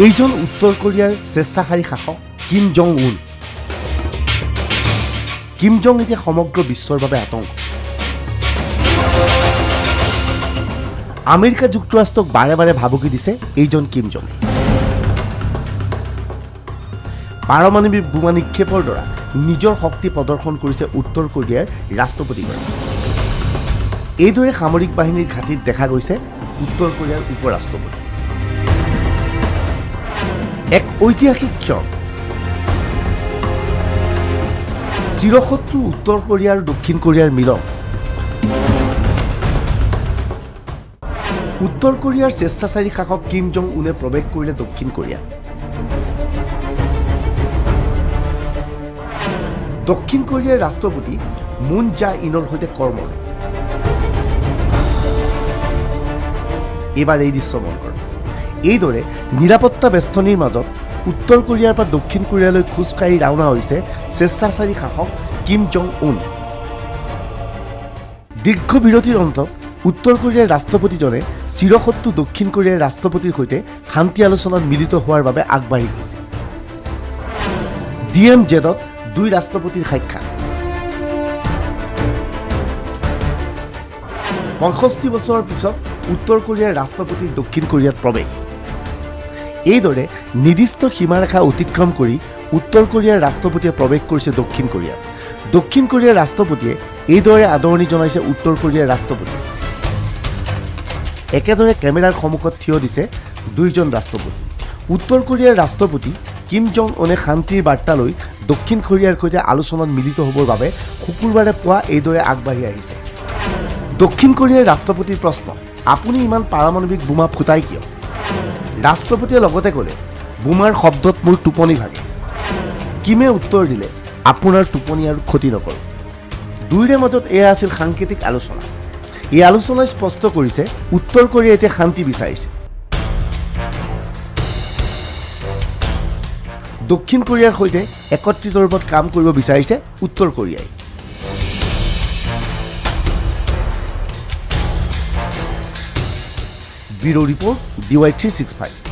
এইজন উত্তৰ কোৰিয়াৰ স্বেচ্ছাচাৰী শাসক কিম জং উন। কিম জং এতিয়া সমগ্ৰ বিশ্বৰ বাবে আতংক। আমেৰিকা যুক্তৰাষ্ট্ৰক বাৰে বাৰে ভাবুকি দিছে এইজন কিম জং। পাৰমাণৱিক বোমা নিক্ষেপৰ দ্বাৰা নিজৰ শক্তি প্ৰদৰ্শন কৰিছে উত্তৰ কোৰিয়াৰ ৰাষ্ট্ৰপতিগৰাকী। এইদৰে সামৰিক বাহিনীৰ ঘাটিত দেখা গৈছে উত্তৰ কোৰিয়াৰ উপ ৰাষ্ট্ৰপতি। এক ঐতিহাসিক ক্ষণ। চিৰশত্ৰু উত্তৰ কোৰিয়া আৰু দক্ষিণ কোৰিয়াৰ মিলন। উত্তৰ কোৰিয়াৰ স্বেচ্ছাচাৰী শাসক কিম জং উনে প্ৰৱেশ কৰিলে দক্ষিণ কোৰিয়া। দক্ষিণ কোৰিয়াৰ ৰাষ্ট্ৰপতি মুন জা ইনৰ সৈতে কৰ্মৰ। এইবাৰ এই দৃশ্য মন কৰক। এইদৰে নিৰাপত্তা বেষ্টনীৰ মাজত উত্তৰ কোৰিয়াৰ পৰা দক্ষিণ কোৰিয়ালৈ খোজকাঢ়ি ৰাওনা হৈছে স্বেচ্ছাচাৰী শাসক কিম জং উন। দীৰ্ঘ বিৰতিৰ অন্তত উত্তৰ কোৰিয়াৰ ৰাষ্ট্ৰপতিজনে চিৰশত্ৰু দক্ষিণ কোৰিয়াৰ ৰাষ্ট্ৰপতিৰ সৈতে শান্তি আলোচনাত মিলিত হোৱাৰ বাবে আগবাঢ়ি গৈছে। DMZ-ত দুই ৰাষ্ট্ৰপতিৰ সাক্ষাৎ। 65 বছৰৰ পিছত উত্তৰ কোৰিয়াৰ ৰাষ্ট্ৰপতিৰ দক্ষিণ কোৰিয়াত প্ৰৱেশ। এইদৰে নিৰ্দিষ্ট সীমাৰেখা অতিক্ৰম কৰি উত্তৰ কোৰিয়াৰ ৰাষ্ট্ৰপতিয়ে প্ৰৱেশ কৰিছে দক্ষিণ কোৰিয়াত। দক্ষিণ কোৰিয়াৰ ৰাষ্ট্ৰপতিয়ে এইদৰে আদৰণি জনাইছে উত্তৰ কোৰিয়াৰ ৰাষ্ট্ৰপতিক। একেদৰে কেমেৰাৰ সন্মুখত থিয় দিছে দুইজন ৰাষ্ট্ৰপতি। উত্তৰ কোৰিয়াৰ ৰাষ্ট্ৰপতি কিম জং উনে শান্তিৰ বাৰ্তা লৈ দক্ষিণ কোৰিয়াৰ সৈতে আলোচনাত মিলিত হ'বৰ বাবে শুকুৰবাৰে পুৱা এইদৰে আগবাঢ়ি আহিছে। দক্ষিণ কোৰিয়াৰ ৰাষ্ট্ৰপতিৰ প্ৰশ্ন, আপুনি ইমান পাৰমাণৱিক বোমা ফুটাই কিয়? ৰাষ্ট্ৰপতিয়ে লগতে ক'লে, বোমাৰ শব্দত মোৰ টোপনি ভাগে। কিমে উত্তৰ দিলে, আপোনাৰ টোপনি আৰু ক্ষতি নকৰোঁ। দুয়োৰে মাজত এয়া আছিল সাংকেতিক আলোচনা। এই আলোচনাই স্পষ্ট কৰিছে উত্তৰ কোৰিয়াই এতিয়া শান্তি বিচাৰিছে। দক্ষিণ কোৰিয়াৰ সৈতে একত্ৰিত ৰূপত কাম কৰিব বিচাৰিছে উত্তৰ কোৰিয়াই। Bureau' report DY365।